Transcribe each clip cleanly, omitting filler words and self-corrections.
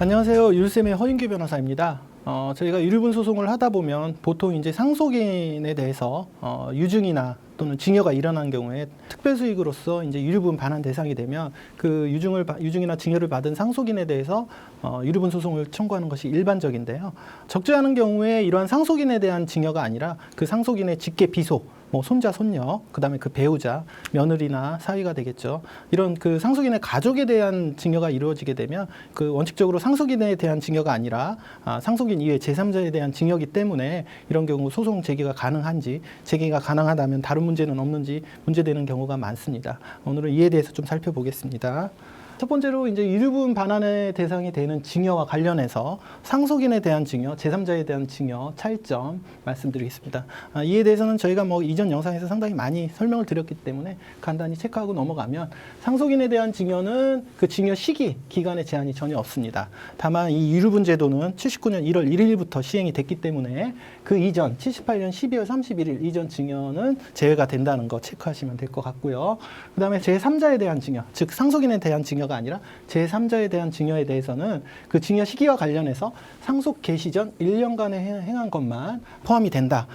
안녕하세요. 율쌤의 허인규 변호사입니다. 저희가 유류분 소송을 하다 보면 보통 이제 상속인에 대해서 유증이나 또는 증여가 일어난 경우에 특별수익으로서 이제 유류분 반환 대상이 되면 그 유증이나 증여를 받은 상속인에 대해서 유류분 소송을 청구하는 것이 일반적인데요. 적지 않은 경우에 이러한 상속인에 대한 증여가 아니라 그 상속인의 직계 비속, 뭐 손자, 손녀, 그다음에 그 배우자, 며느리나 사위가 되겠죠. 이런 그 상속인의 가족에 대한 증여가 이루어지게 되면 그 원칙적으로 상속인에 대한 증여가 아니라 상속인 이외 제3자에 대한 증여이기 때문에 이런 경우 소송 제기가 가능한지, 제기가 가능하다면 다른 문제는 없는지 문제되는 경우가 많습니다. 오늘은 이에 대해서 좀 살펴보겠습니다. 첫 번째로 이제 유류분 반환의 대상이 되는 증여와 관련해서 상속인에 대한 증여, 제3자에 대한 증여 차이점 말씀드리겠습니다. 이에 대해서는 저희가 뭐 이전 영상에서 상당히 많이 설명을 드렸기 때문에 간단히 체크하고 넘어가면 상속인에 대한 증여는 그 증여 시기, 기간에 제한이 전혀 없습니다. 다만 이 유류분 제도는 79년 1월 1일부터 시행이 됐기 때문에 그 이전 78년 12월 31일 이전 증여는 제외가 된다는 거 체크하시면 될 것 같고요. 그 다음에 제3자에 대한 증여, 즉 상속인에 대한 증여 가 아니라 제3자에 대한 증여에 대해서는 그 증여 시기와 관련해서 상속 개시 전 1년간에 행한 것만 포함이 된다.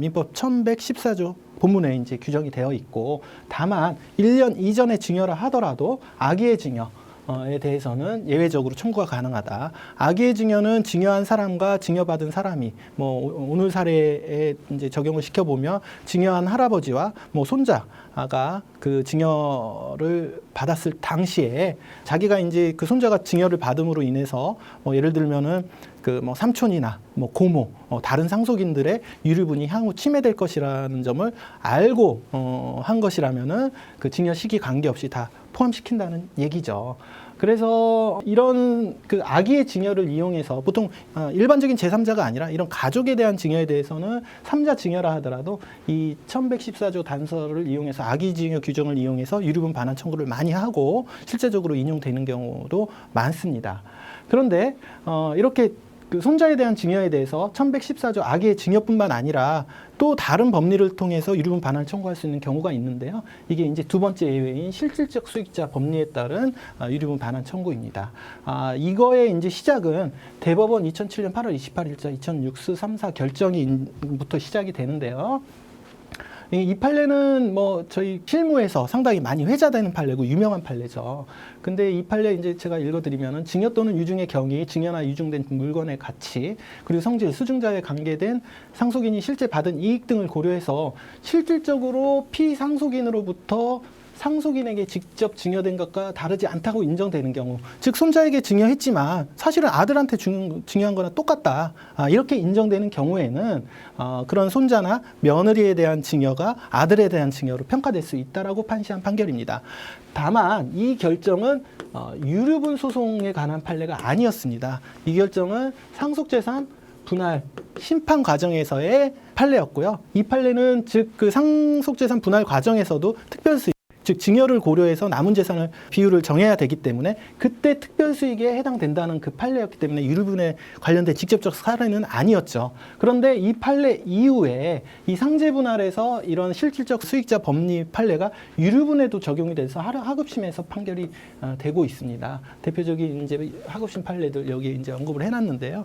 민법 1114조 본문에 이제 규정이 되어 있고, 다만 1년 이전에 증여를 하더라도 악의의 증여 에 대해서는 예외적으로 청구가 가능하다. 악의의 증여는 증여한 사람과 증여받은 사람이 뭐 오늘 사례에 이제 적용을 시켜보면 증여한 할아버지와 뭐 손자가 그 증여를 받았을 당시에 자기가 이제 그 손자가 증여를 받음으로 인해서 뭐 예를 들면은 그 뭐 삼촌이나 뭐 고모, 다른 상속인들의 유류분이 향후 침해될 것이라는 점을 알고 한 것이라면은 그 증여 시기 관계없이 다 포함시킨다는 얘기죠. 그래서 이런 그 악의의 증여를 이용해서 보통 일반적인 제3자가 아니라 이런 가족에 대한 증여에 대해서는 3자 증여라 하더라도 이 1114조 단서를 이용해서 악의 증여 규정을 이용해서 유류분 반환 청구를 많이 하고 실제적으로 인용되는 경우도 많습니다. 그런데 이렇게 그 손자에 대한 증여에 대해서 1114조 악의의 증여뿐만 아니라 또 다른 법리를 통해서 유류분 반환을 청구할 수 있는 경우가 있는데요. 이게 이제 두 번째 예외인 실질적 수익자 법리에 따른 유류분 반환 청구입니다. 이거의 이제 시작은 대법원 2007년 8월 28일자 2006수 3사 결정부터 시작이 되는데요. 이 판례는 뭐 저희 실무에서 상당히 많이 회자되는 판례고 유명한 판례죠. 근데 이 판례 이제 제가 읽어드리면은 증여 또는 유증의 경위, 증여나 유증된 물건의 가치, 그리고 성질, 수증자에 관계된 상속인이 실제 받은 이익 등을 고려해서 실질적으로 피상속인으로부터 상속인에게 직접 증여된 것과 다르지 않다고 인정되는 경우, 즉 손자에게 증여했지만 사실은 아들한테 증여한 거나 똑같다, 이렇게 인정되는 경우에는 그런 손자나 며느리에 대한 증여가 아들에 대한 증여로 평가될 수 있다라고 판시한 판결입니다. 다만 이 결정은 유류분 소송에 관한 판례가 아니었습니다. 이 결정은 상속재산 분할 심판 과정에서의 판례였고요. 이 판례는 즉 그 상속재산 분할 과정에서도 특별수익, 즉 증여를 고려해서 남은 재산을 비율을 정해야 되기 때문에 그때 특별수익에 해당된다는 그 판례였기 때문에 유류분에 관련된 직접적 사례는 아니었죠. 그런데 이 판례 이후에 이 상제분할에서 이런 실질적 수익자 법리 판례가 유류분에도 적용이 돼서 하급심에서 판결이 되고 있습니다. 대표적인 이제 하급심 판례들 여기 이제 언급을 해놨는데요.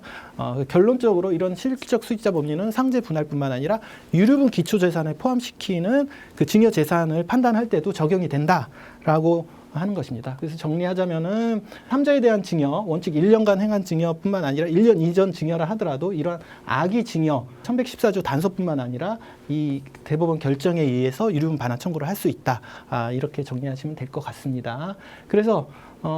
결론적으로 이런 실질적 수익자 법리는 상제분할뿐만 아니라 유류분 기초재산에 포함시키는 그 증여 재산을 판단할 때도 적용이 된다라고 하는 것입니다. 그래서 정리하자면은 3자에 대한 증여, 원칙 1년간 행한 증여뿐만 아니라 1년 이전 증여라 하더라도 이러한 악의 증여, 1114조 단서뿐만 아니라 이 대법원 결정에 의해서 유류분 반환 청구를 할 수 있다. 이렇게 정리하시면 될 것 같습니다. 그래서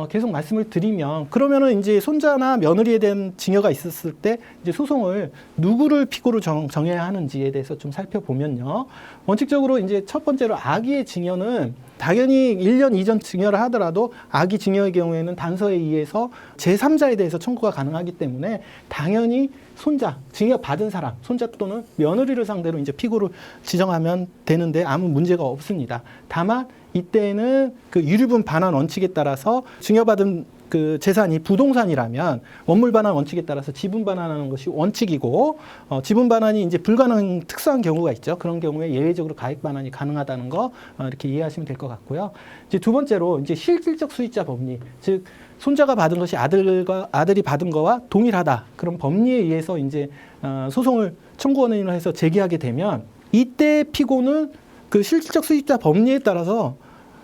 계속 말씀을 드리면 그러면은 이제 손자나 며느리에 대한 증여가 있었을 때 이제 소송을 누구를 피고로 정해야 하는지에 대해서 좀 살펴보면요. 원칙적으로 이제 첫 번째로 악의의 증여는 당연히 1년 이전 증여를 하더라도 악의 증여의 경우에는 단서에 의해서 제3자에 대해서 청구가 가능하기 때문에 당연히 손자, 증여받은 사람, 손자 또는 며느리를 상대로 이제 피고를 지정하면 되는데 아무 문제가 없습니다. 다만 이때는 그 유류분 반환 원칙에 따라서 증여받은 그 재산이 부동산이라면 원물 반환 원칙에 따라서 지분 반환하는 것이 원칙이고, 지분 반환이 이제 불가능 특수한 경우가 있죠. 그런 경우에 예외적으로 가액 반환이 가능하다는 거 이렇게 이해하시면 될 것 같고요. 이제 두 번째로 이제 실질적 수익자 법리, 즉 손자가 받은 것이 아들이 받은 거와 동일하다. 그런 법리에 의해서 이제 소송을 청구원인으로 해서 제기하게 되면, 이때 피고는 그 실질적 수익자 법리에 따라서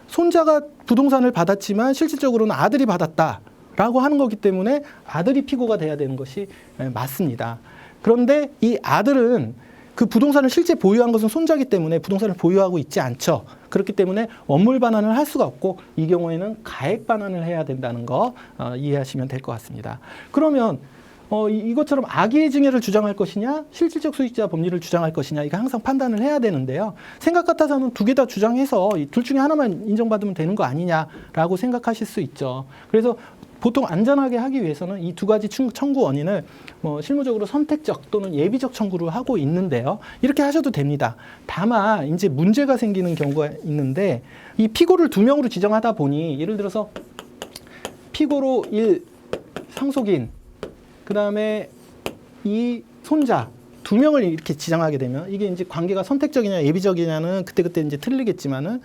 손자가 부동산을 받았지만 실질적으로는 아들이 받았다라고 하는 거기 때문에 아들이 피고가 돼야 되는 것이 맞습니다. 그런데 이 아들은 그 부동산을 실제 보유한 것은 손자이기 때문에 부동산을 보유하고 있지 않죠. 그렇기 때문에 원물 반환을 할 수가 없고, 이 경우에는 가액 반환을 해야 된다는 거 이해하시면 될 것 같습니다. 그러면 이것처럼 악의의 증여를 주장할 것이냐, 실질적 수익자 법리를 주장할 것이냐, 이거 항상 판단을 해야 되는데요. 생각 같아서는 두 개 다 주장해서 둘 중에 하나만 인정받으면 되는 거 아니냐라고 생각하실 수 있죠. 그래서 보통 안전하게 하기 위해서는 이 두 가지 청구 원인을 실무적으로 선택적 또는 예비적 청구를 하고 있는데요. 이렇게 하셔도 됩니다. 다만 이제 문제가 생기는 경우가 있는데, 이 피고를 두 명으로 지정하다 보니, 예를 들어서 피고로 1 상속인, 그 다음에 이 손자 두 명을 이렇게 지정하게 되면, 이게 이제 관계가 선택적이냐 예비적이냐는 그때그때 이제 틀리겠지만은,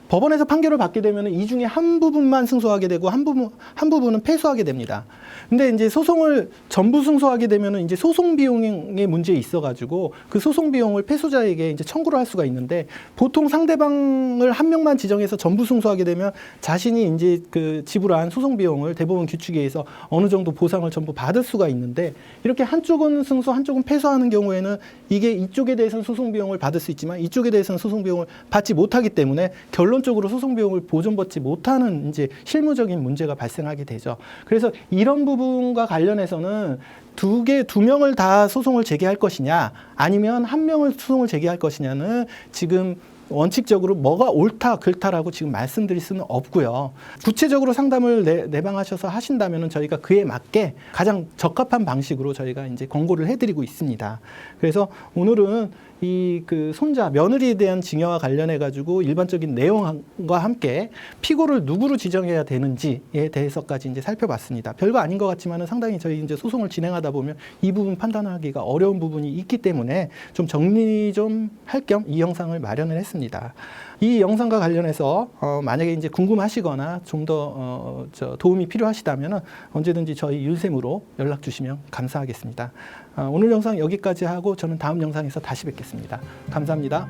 법원에서 판결을 받게 되면 이 중에 한 부분만 승소하게 되고 한 부분은 패소하게 됩니다. 근데 이제 소송을 전부 승소하게 되면 이제 소송 비용의 문제에 있어가지고 그 소송 비용을 패소자에게 이제 청구를 할 수가 있는데, 보통 상대방을 한 명만 지정해서 전부 승소하게 되면 자신이 이제 그 지불한 소송 비용을 대법원 규칙에 의해서 어느 정도 보상을 전부 받을 수가 있는데, 이렇게 한쪽은 승소, 한쪽은 패소하는 경우에는 이게 이쪽에 대해서는 소송 비용을 받을 수 있지만 이쪽에 대해서는 소송 비용을 받지 못하기 때문에 결론적으로 소송 비용을 보존받지 못하는 이제 실무적인 문제가 발생하게 되죠. 그래서 이런 부분과 관련해서는 두 명을 다 소송을 제기할 것이냐, 아니면 한 명을 소송을 제기할 것이냐는 지금 원칙적으로 뭐가 옳다 그렇다라고 지금 말씀드릴 수는 없고요. 구체적으로 상담을 내방하셔서 하신다면 저희가 그에 맞게 가장 적합한 방식으로 저희가 이제 권고를 해드리고 있습니다. 그래서 오늘은 이 그 손자 며느리에 대한 증여와 관련해 가지고 일반적인 내용과 함께 피고를 누구로 지정해야 되는지에 대해서까지 이제 살펴봤습니다. 별거 아닌 것 같지만은 상당히 저희 이제 소송을 진행하다 보면 이 부분 판단하기가 어려운 부분이 있기 때문에 좀 정리 좀 할 겸 이 영상을 마련을 했습니다. 이 영상과 관련해서 만약에 이제 궁금하시거나 좀 더 도움이 필요하시다면 언제든지 저희 율샘으로 연락 주시면 감사하겠습니다. 오늘 영상 여기까지 하고 저는 다음 영상에서 다시 뵙겠습니다. 감사합니다.